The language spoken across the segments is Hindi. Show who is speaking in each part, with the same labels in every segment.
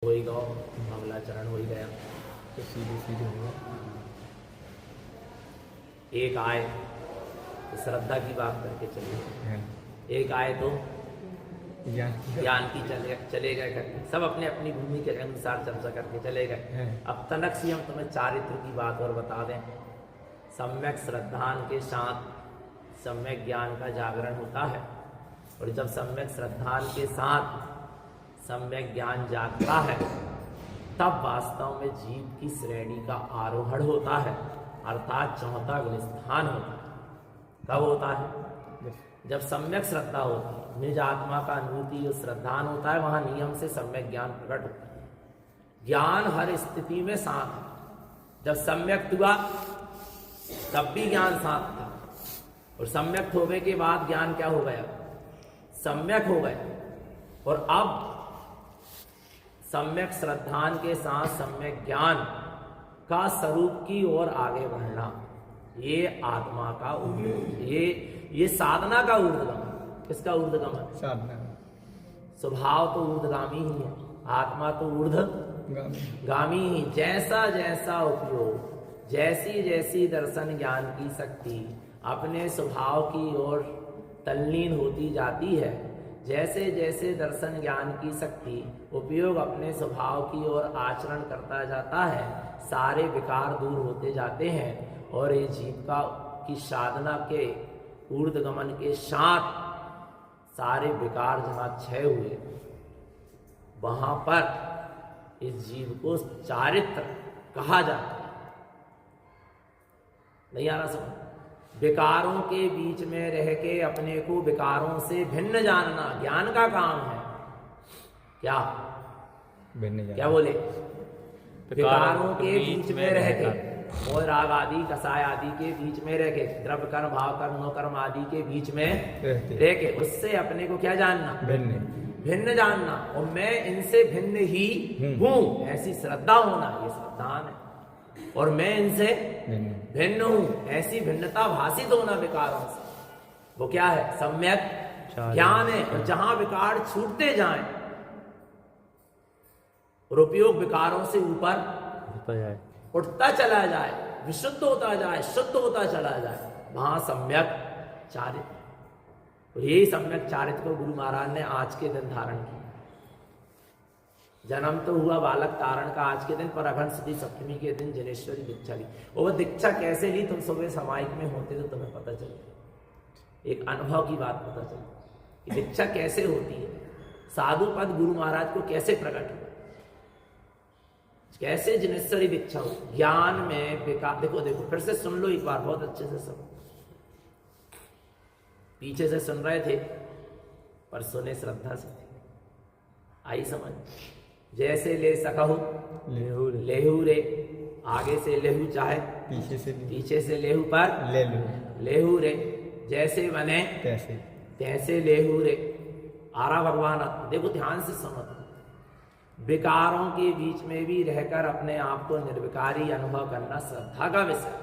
Speaker 1: वही गौ अगला चरण हो ही गया।
Speaker 2: तो सीधे सीधे होगा।
Speaker 1: एक आए तो श्रद्धा की बात करके चलिए, एक आए तो ज्ञान की चले गए करके सब अपने अपनी भूमि के अनुसार चर्चा करके चले गए। अब तनक से हम तुम्हें चारित्र की बात और बता दें। सम्यक श्रद्धान के साथ सम्यक ज्ञान का जागरण होता है, और जब सम्यक श्रद्धान के साथ सम्यक ज्ञान जागता है तब वास्तव में जीव की श्रेणी का आरोहण होता है, अर्थात चौथा गुण स्थान होता है। कब होता है? जब सम्यक श्रद्धा होती है, निज आत्मा का अनुभूति जो श्रद्धान होता है, वहां नियम से सम्यक ज्ञान प्रकट होता है। ज्ञान हर स्थिति में साथ है। जब सम्यक हुआ तब भी ज्ञान साथ था, और सम्यक होने के बाद ज्ञान क्या हो गया? सम्यक हो गया। और अब सम्यक श्रद्धान के साथ सम्यक ज्ञान का स्वरूप की ओर आगे बढ़ना, ये आत्मा का ये साधना का ऊर्ध्वगमन। किसका ऊर्ध्वगमन?
Speaker 2: साधना।
Speaker 1: स्वभाव तो ऊर्ध्वगामी ही है, आत्मा तो ऊर्ध्वगामी ही। जैसा जैसा उपयोग, जैसी जैसी दर्शन ज्ञान की शक्ति अपने स्वभाव की ओर तल्लीन होती जाती है, जैसे जैसे दर्शन ज्ञान की शक्ति उपयोग अपने स्वभाव की ओर आचरण करता जाता है, सारे विकार दूर होते जाते हैं, और ये जीविका की साधना के ऊर्ध्वगमन के साथ सारे विकार जहाँ क्षय हुए, वहां पर इस जीव को चारित्र कहा जाता है। नहीं आ रहा समझ? विकारों के बीच में रह के अपने को विकारों से भिन्न जानना ज्ञान का काम है। क्या
Speaker 2: भिन्न?
Speaker 1: क्या बोले? विकारों के बीच में रह के, और राग आदि कसाय आदि के बीच में रह के, द्रव्य कर्म भाव कर्म नो कर्म आदि के बीच में रह के, उससे अपने को क्या जानना? भिन्न जानना। और मैं इनसे भिन्न ही हूं, ऐसी श्रद्धा होना, ये श्रद्धान है। और मैं इनसे भिन्न हूं, ऐसी भिन्नता भाषित होना विकारों से, वो क्या है? सम्यक ज्ञान है। और जहां विकार छूटते जाएं और उपयोग विकारों से ऊपर उठता चला जाए, विशुद्ध होता जाए, शुद्ध होता चला जाए, वहां सम्यक चारित्र। और यही सम्यक चारित्र को गुरु महाराज ने आज के दिन धारण किया। जन्म तो हुआ बालक तारण का आज के दिन, पर अघन सुदी सप्तमी के दिन जनेश्वरी दीक्षा ली। और वह दीक्षा कैसे ली? तुम सुबह सामायिक में होते तो तुम्हें पता चलती, एक अनुभव की बात पता चलती कि दीक्षा कैसे होती है, साधु पद गुरु महाराज को कैसे प्रकट हुआ, कैसे जनेश्वरी दीक्षा हो। ज्ञान में विकार, देखो फिर से सुन लो एक बार, बहुत अच्छे से सुनो। पीछे से सुन रहे थे पर सुने श्रद्धा से थे। आई समझ? जैसे ले सकहु लेहू रे, आगे से लेहू चाहे पीछे से लेहू पर लेहू रे, जैसे बने तैसे लेहू रे। आरा भगवान, देखो ध्यान से सुनो। विकारों के बीच में भी रहकर अपने आप को निर्विकारी अनुभव करना श्रद्धा का विषय।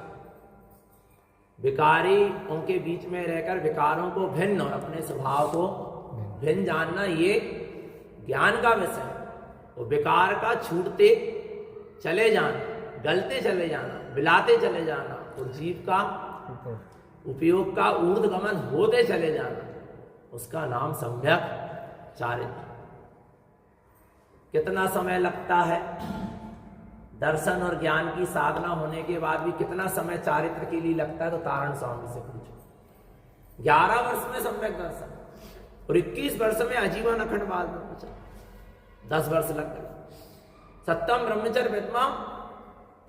Speaker 1: विकारी उनके बीच में रहकर विकारों को भिन्न और अपने स्वभाव को भिन्न जानना, ये ज्ञान का विषय है। और विकार का छूटते चले जाना, गलते चले जाना, बिलाते चले जाना, और जीव का उपयोग का ऊर्ध्वगमन होते चले जाना, उसका नाम सम्यक चारित्र। कितना समय लगता है दर्शन और ज्ञान की साधना होने के बाद भी? कितना समय चारित्र के लिए लगता है? तो तारण स्वामी से पूछो। 11 वर्ष में सम्यक दर्शन, और 21 वर्ष में आजीवन अखंड बाल ब्रह्मचर्य, 10 वर्ष लग गए। सप्तम ब्रह्मचर्य विद्मा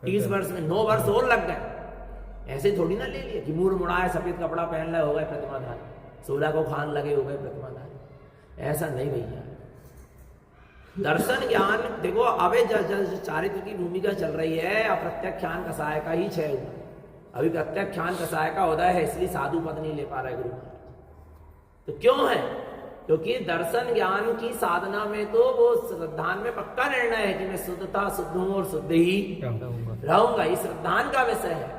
Speaker 1: 30 वर्ष में, 9 वर्ष और लग गए। ऐसे थोड़ी ना ले लिए कि मूड मुड़ाए, सफेद कपड़ा पहन रहे, हो गए प्रतिमाधारी, 16 को खान लगे, हो गए प्रतिमाधारी। ऐसा नहीं भैया। दर्शन ज्ञान देखो, अबे चारित्र की भूमिका चल रही है, अप्रत्यक्षान कसाय का ही क्षय हुआ। अभी प्रत्यक्षान कसाय का उदय है, इसलिए साधु पद नहीं ले पा रहे गुरु महाराज। तो क्यों है? क्योंकि दर्शन ज्ञान की साधना में तो वो श्रद्धान में पक्का निर्णय है कि मैं शुद्ध था, शुद्ध हूं और शुद्ध ही रहूंगा। ये श्रद्धान का विषय है।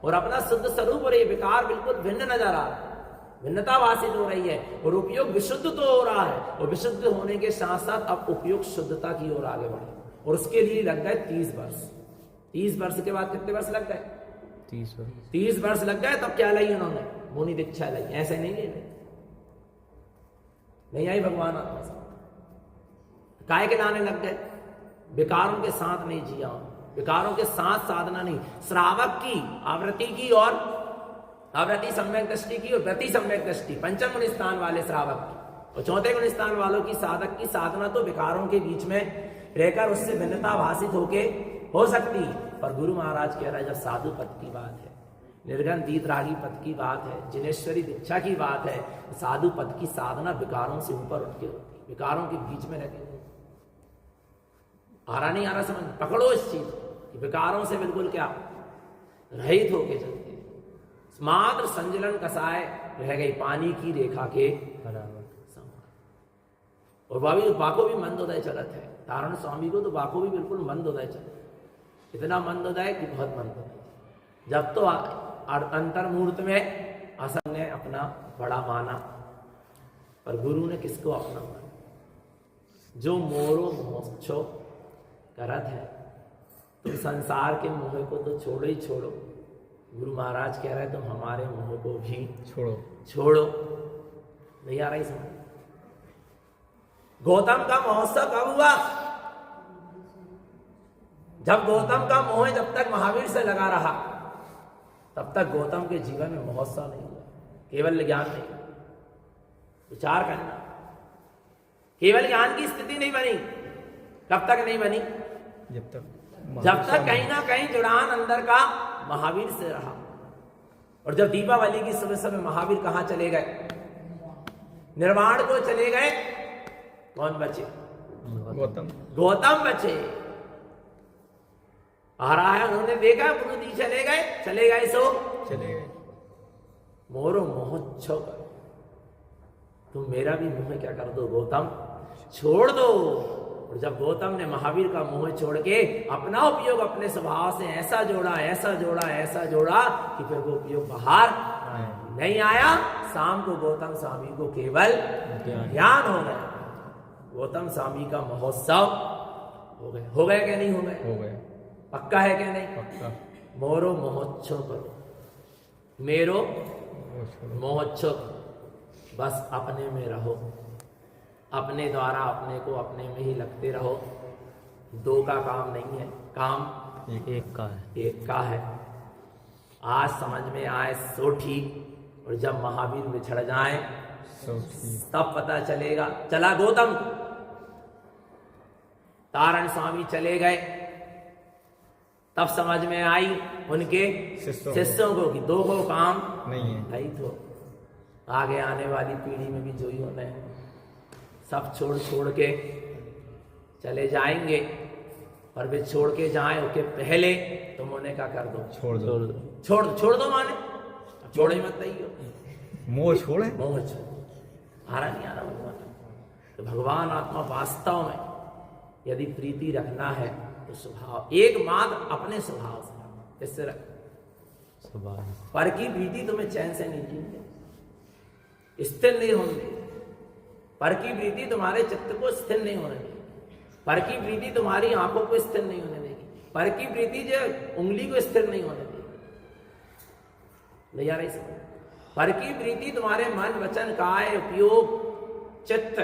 Speaker 1: और अपना शुद्ध स्वरूप और ये विकार बिल्कुल भिन्न नजर आ रहा है। भिन्नता भाषित हो रही है और उपयोग विशुद्ध तो हो रहा है, और विशुद्ध होने के साथ साथ अब उपयोग शुद्धता की ओर आगे बढ़े, और उसके लिए लग गए 30 वर्ष। 30 वर्ष के बाद कितने वर्ष लग गए? 30 वर्ष लग गए। तब क्या लाई उन्होंने? मुनि दीक्षा लाई। ऐसे नहीं ले नहीं आई भगवान आत्मा से। काय के लाने लग गए? विकारों के साथ नहीं जिया, विकारों के साथ साधना नहीं, श्रावक की आवृत्ति की और आवृत्ति सम्यक दृष्टि की और व्रति सम्यक दृष्टि, पंचम गुण स्थान वाले श्रावक की और चौथे गुण स्थान वालों की साधक की साधना तो विकारों के बीच में रहकर उससे भिन्नता भाषित होके हो सकती है। पर गुरु महाराज कह रहा है, जब साधु पद की बात है, निर्गन दीतरागी पद की बात है, जिनेश्वरी दीक्षा की बात है, साधु पद की साधना विकारों से ऊपर उठ के होती है, विकारों के बीच में रहती है। आ रहा नहीं आ रहा समझ? पकड़ो इस चीज कि विकारों से बिल्कुल क्या रहित होके चलते हैं। मात्र संजलन कसाय रह गई पानी की रेखा के बराबर, और बाको भी मंदोदय चलत है। तारण स्वामी को तो बाको भी बिल्कुल मंदोदय चलत, इतना मंदोदय कि बहुत मंदोदय। जब तो अंतर्मूर्त में असन ने अपना बड़ा माना, पर गुरु ने किसको अपना माना? जो मोरो मोक्षो करत है, तुम संसार के मोह को तो छोड़ो ही छोड़ो। गुरु महाराज कह रहे हैं तुम हमारे मोह को भी छोड़ो। नहीं आ रही समझ? गौतम का महोत्सव कब हुआ? जब गौतम का मोह जब तक महावीर से लगा रहा, तब तक गौतम के जीवन में महोत्सव नहीं हुआ। केवल ज्ञान नहीं, विचार करना, केवल ज्ञान की स्थिति नहीं बनी। कब तक नहीं बनी? जब तक कहीं ना कहीं जुड़ान अंदर का महावीर से रहा। और जब दीपावली की सुबह सुबह महावीर कहां चले गए? निर्वाण को चले गए। कौन बचे? गौतम बचे। आ रहा है, उन्होंने देखा गुरु जी चले गए सो चले गए। मोरो मोह कर, तुम मेरा भी मोह क्या कर दो गौतम, छोड़ दो। और जब गौतम ने महावीर का मोह छोड़ के अपना उपयोग अपने स्वभाव से ऐसा जोड़ा कि फिर वो उपयोग बाहर नहीं आया। शाम को गौतम स्वामी को केवल ज्ञान हो गया। गौतम स्वामी का महोत्सव हो गया क्या नहीं हो गया? पक्का है क्या नहीं? पक्का। मोरो महोत्सव करो, मेरो महोत्सव करो, बस अपने में रहो, अपने द्वारा अपने को अपने में ही लगते रहो। दो का काम नहीं है, काम एक का है। आज समझ में आए सो ठीक, और जब महावीर बिछड़ जाए तब पता चलेगा। चला गौतम, तारण स्वामी चले गए, तब समझ में आई उनके शिष्यों को कि दो को काम नहीं है भाई। तो आगे आने वाली पीढ़ी में भी जो ही होना है, सब छोड़ के चले जाएंगे। पर वे छोड़ के जाए उसके पहले तुम उन्हें क्या कर दो? छोड़ दो माने छोड़े मत नहीं, मोह छोड़। आ रहा नहीं आ रहा भगवान? तो भगवान आत्मा वास्तव में यदि प्रीति रखना है तो स्वभाव एकमात्र अपने स्वभाव से, किससे रख? स्वभाव। पर की प्रीति तुम्हें चैन से नहीं जीते, स्थिर नहीं होने। पर की प्रीति तुम्हारे चित्त को स्थिर नहीं होने देगी। पर की प्रीति तुम्हारी आंखों को स्थिर नहीं होने देगी। पर की प्रीति जो उंगली को स्थिर नहीं होने देगी। नहीं आ रही समझ? पर की प्रीति तुम्हारे मन वचन काय उपयोग चित्त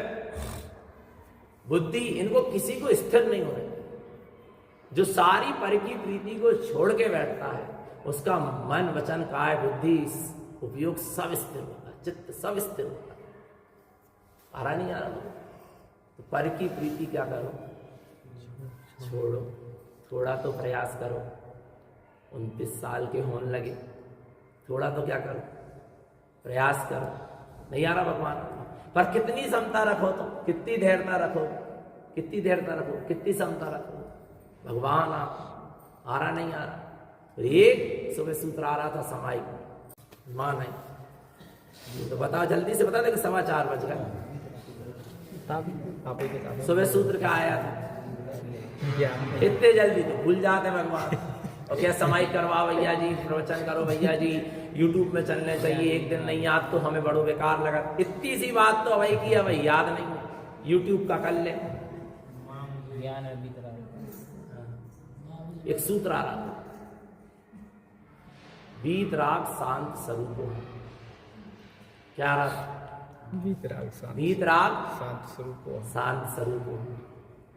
Speaker 1: बुद्धि इनको किसी को स्थिर नहीं होने देगी। जो सारी पर की प्रीति को छोड़ के बैठता है उसका मन वचन काय बुद्धि उपयोग सब स्थिर होता है, चित्त सब स्थिर होता है। आ रहा नहीं आ रहा? तो पर की प्रीति क्या करो? छोड़ो। थोड़ा तो प्रयास करो। 29 साल के होने लगे, थोड़ा तो क्या करो? प्रयास करो। नहीं आ रहा भगवान? पर कितनी क्षमता रखो, तो कितनी धैर्यता रखो, कितनी क्षमता रखो। भगवान आप आ रहा नहीं आ रहा? एक सुबह सूत्र आ रहा था समाई, मां नहीं तो बताओ, जल्दी से बता दे कि 4:15 बज गए। सुबह सूत्र का आया था, इतने जल्दी तो भूल जाते भगवान। और क्या समय करवा भैया जी, प्रवचन करो भैया जी, यूट्यूब में चलने चाहिए, एक दिन नहीं याद तो हमें बड़ो बेकार लगा। इतनी सी बात तो भाई की है भाई, याद नहीं है, यूट्यूब का कर ले।
Speaker 3: ज्ञान है भीतर
Speaker 1: एक सूत्र आ रहा था, वीतराग शांत स्वरूप हो। क्या आ रहा था?
Speaker 2: वीतराग शांत,
Speaker 1: वीतराग
Speaker 2: शांत स्वरूप हो।
Speaker 1: शांत स्वरूप हो।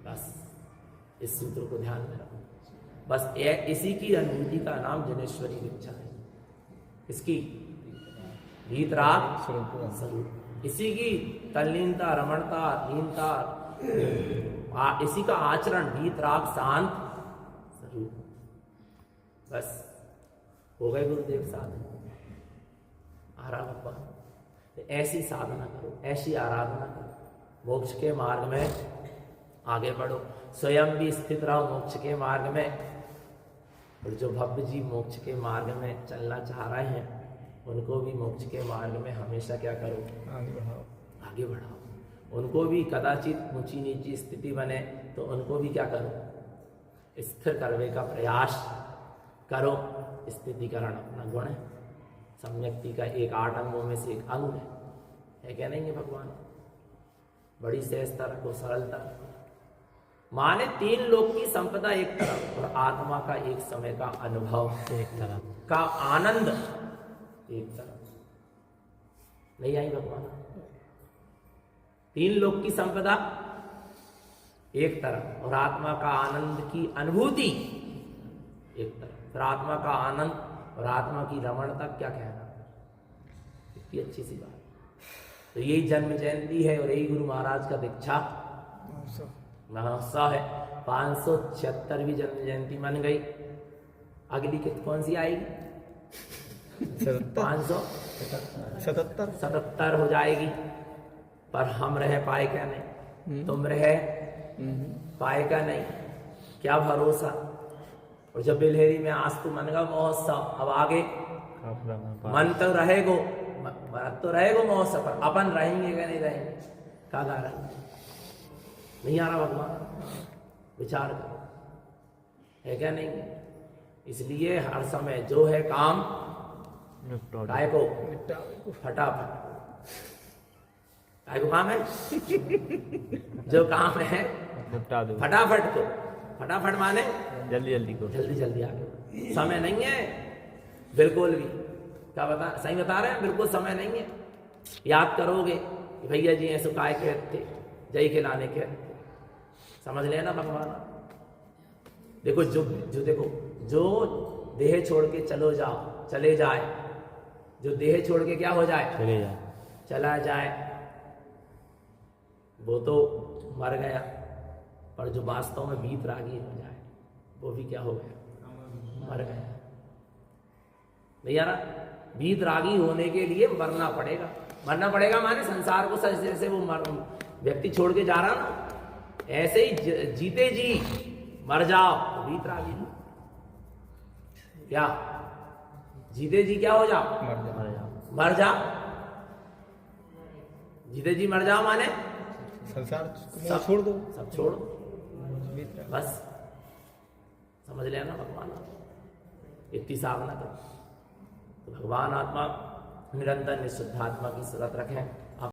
Speaker 1: बस इस सूत्र को ध्यान में रखो। बस इसी की अनुभूति का नाम जनेश्वरी दीक्षा है। इसकी वीतराग स्वरूप, इसी की तल्लीनता, रमणता, लीनता, इसी का आचरण वीतराग शांत स्वरूप। बस हो गए गुरुदेव साधन, आराम भगवान। ऐसी साधना करो, ऐसी आराधना करो, मोक्ष के मार्ग में आगे बढ़ो। स्वयं भी स्थित रहो मोक्ष के मार्ग में, और जो भव्य जी मोक्ष के मार्ग में चलना चाह रहे हैं उनको भी मोक्ष के मार्ग में हमेशा क्या करो?
Speaker 2: आगे बढ़ाओ,
Speaker 1: आगे बढ़ाओ। उनको भी कदाचित ऊंची नीची स्थिति बने तो उनको भी क्या करो? स्थिर करने का प्रयास करो। स्थितिकरण अपना गुण है, सम्यक्ति का एक 8 अंगों में से एक अंग है क्या नहीं है भगवान? बड़ी सहजता रखो, सरलता रखो। माने 3 लोक की संपदा एक तरफ और आत्मा का एक समय का अनुभव एक तरफ, का आनंद एक तरफ। नहीं आई भगवान? 3 लोक की संपदा एक तरफ और आत्मा का आनंद की अनुभूति एक तरफ। फिर आत्मा का आनंद और आत्मा की रमणता क्या कहना, इतनी अच्छी सी बात। तो यही जन्म जयंती है और यही गुरु महाराज का दीक्षा महोत्सव है। 576वीं जन्म जयंती मन गई। अगली कौन सी आएगी? 577 हो जाएगी। पर हम रह पाए क्या नहीं, तुम रह पाए क्या नहीं, क्या भरोसा। और जब बिलहेरी में आज तो मन का महोत्सव, अब आगे मन तो रहेगो, मन तो रहेगो महोत्सव, पर अपन रहेंगे क्या नहीं रहेंगे, क्या गारंटी? नहीं आ रहा भगवान? विचार करो, है क्या नहीं? इसलिए हर समय जो है काम काय को फटाफट, काय को काम है जो काम है फटाफट को, फटाफट माने
Speaker 3: जल्दी जल्दी को,
Speaker 1: जल्दी जल्दी आगे। समय नहीं है बिल्कुल भी, क्या बता, सही बता रहे हैं, बिल्कुल समय नहीं है। याद करोगे कि भैया जी ऐसे काय के थे, जय के लाने के, समझ लेना भगवान। देखो जो देखो, जो देह छोड़ के चले जाए, जो देह छोड़ के क्या हो जाए, चला जाए, वो तो मर गया। पर जो वास्तव में वीतरागी हो जाए वो भी क्या हो गया, मर गया। नहीं आ रहा? वीतरागी होने के लिए मरना पड़ेगा। मरना पड़ेगा माने संसार को सच जैसे वो व्यक्ति छोड़ के जा रहा ना, ऐसे ही जीते जी मर जाओ तो वीतरागी। क्या जीते जी क्या हो जाओ, मर जाओ। जीते जी मर जाओ माने
Speaker 2: संसार सब छोड़ दो,
Speaker 1: सब छोड़ दो, बस समझ लेना भगवान। इतनी साधना करो तो भगवान आत्मा निरंतर निःशुद्ध आत्मा की सूरत रखें।